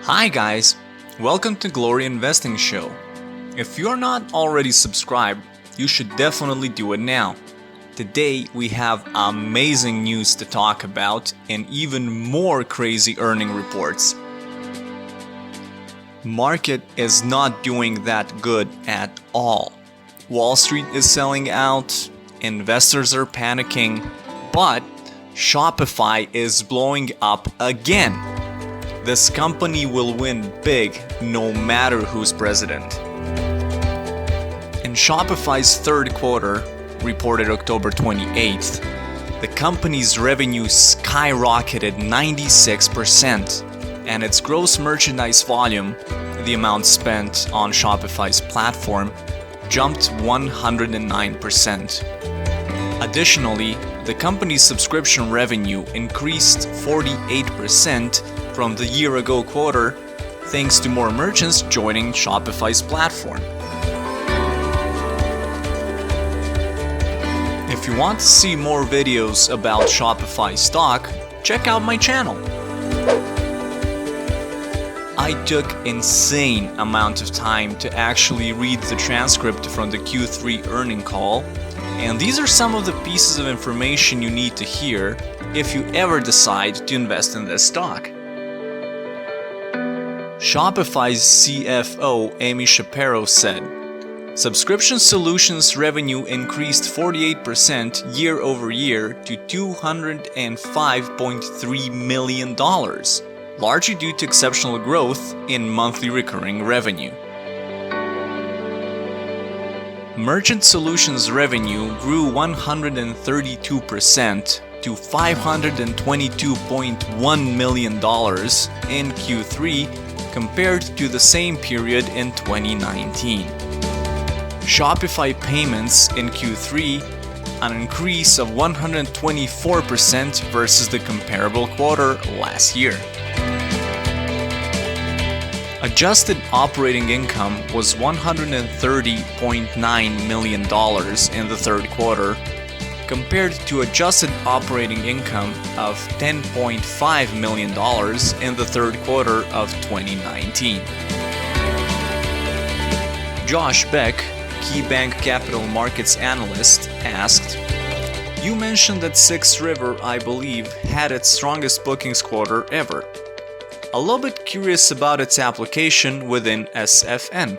Hi guys, welcome to Glory Investing Show. If you're not already subscribed, you should definitely do it now. Today we have amazing news to talk about and even more crazy earning reports. Market is not doing that good at all. Wall Street is selling out, investors are panicking, but Shopify is blowing up again. This company will win big no matter who's president. In Shopify's third quarter, reported October 28th, the company's revenue skyrocketed 96%, and its gross merchandise volume, the amount spent on Shopify's platform, jumped 109%. Additionally, the company's subscription revenue increased 48% from the year-ago quarter, thanks to more merchants joining Shopify's platform. If you want to see more videos about Shopify stock, check out my channel. I took insane amount of time to actually read the transcript from the Q3 earning call, and these are some of the pieces of information you need to hear if you ever decide to invest in this stock. Shopify's CFO Amy Shapiro said, "Subscription solutions revenue increased 48% year over year to $205.3 million, largely due to exceptional growth in monthly recurring revenue." Merchant Solutions revenue grew 132% to $522.1 million in Q3 compared to the same period in 2019. Shopify payments in Q3, an increase of 124% versus the comparable quarter last year. Adjusted operating income was $130.9 million in the third quarter, compared to adjusted operating income of $10.5 million in the third quarter of 2019. Josh Beck, KeyBank Capital Markets analyst, asked, "You mentioned that 6 River, I believe, had its strongest bookings quarter ever. A little bit curious about its application within SFN."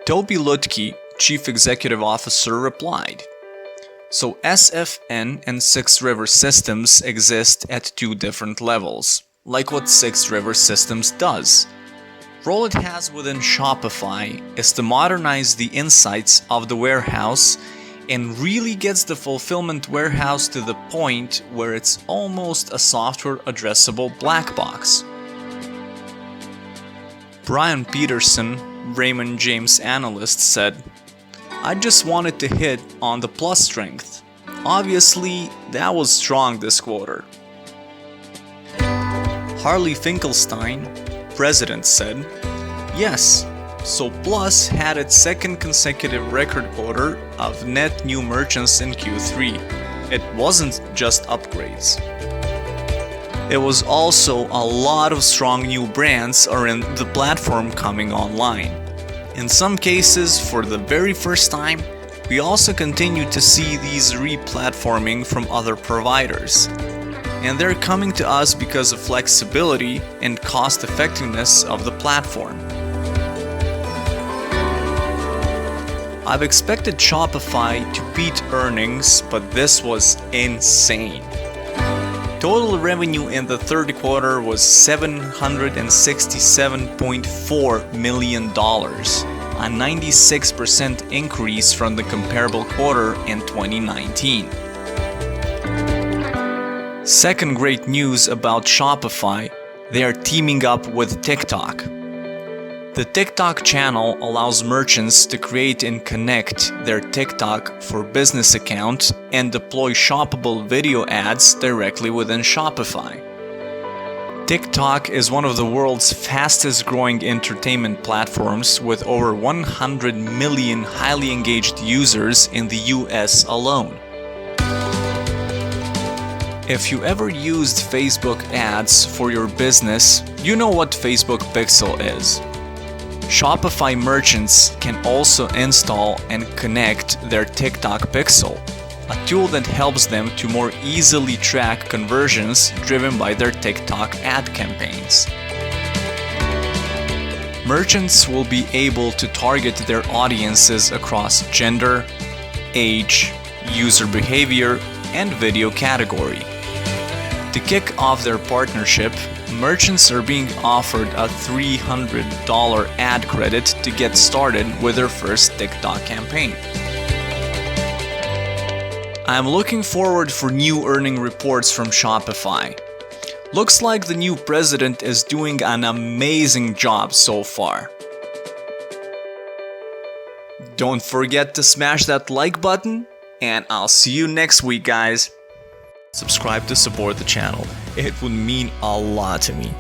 Toby Lutke, Chief Executive Officer, replied, "So SFN and 6 River Systems exist at 2 different levels, like what 6 River Systems does. Role it has within Shopify is to modernize the insights of the warehouse and really gets the fulfillment warehouse to the point where it's almost a software addressable black box." Brian Peterson, Raymond James analyst, said, "I just wanted to hit on the plus strength. Obviously, that was strong this quarter." Harley Finkelstein, president, said, "Yes, so Plus had its second consecutive record quarter of net new merchants in Q3. It wasn't just upgrades. It was also a lot of strong new brands are in the platform coming online. In some cases, for the very first time, we also continue to see these re-platforming from other providers. And they're coming to us because of flexibility and cost effectiveness of the platform. I've expected Shopify to beat earnings, but this was insane. Total revenue in the third quarter was $767.4 million, a 96% increase from the comparable quarter in 2019. Second great news about Shopify, they are teaming up with TikTok. The TikTok channel allows merchants to create and connect their TikTok for business account and deploy shoppable video ads directly within Shopify. TikTok is one of the world's fastest growing entertainment platforms with over 100 million highly engaged users in the US alone. If you ever used Facebook ads for your business, you know what Facebook Pixel is. Shopify merchants can also install and connect their TikTok Pixel, a tool that helps them to more easily track conversions driven by their TikTok ad campaigns. Merchants will be able to target their audiences across gender, age, user behavior, and video category. To kick off their partnership, merchants are being offered a $300 ad credit to get started with their first TikTok campaign. I'm looking forward for new earning reports from Shopify. Looks like the new president is doing an amazing job so far. Don't forget to smash that like button, and I'll see you next week, guys. Subscribe to support the channel. It would mean a lot to me.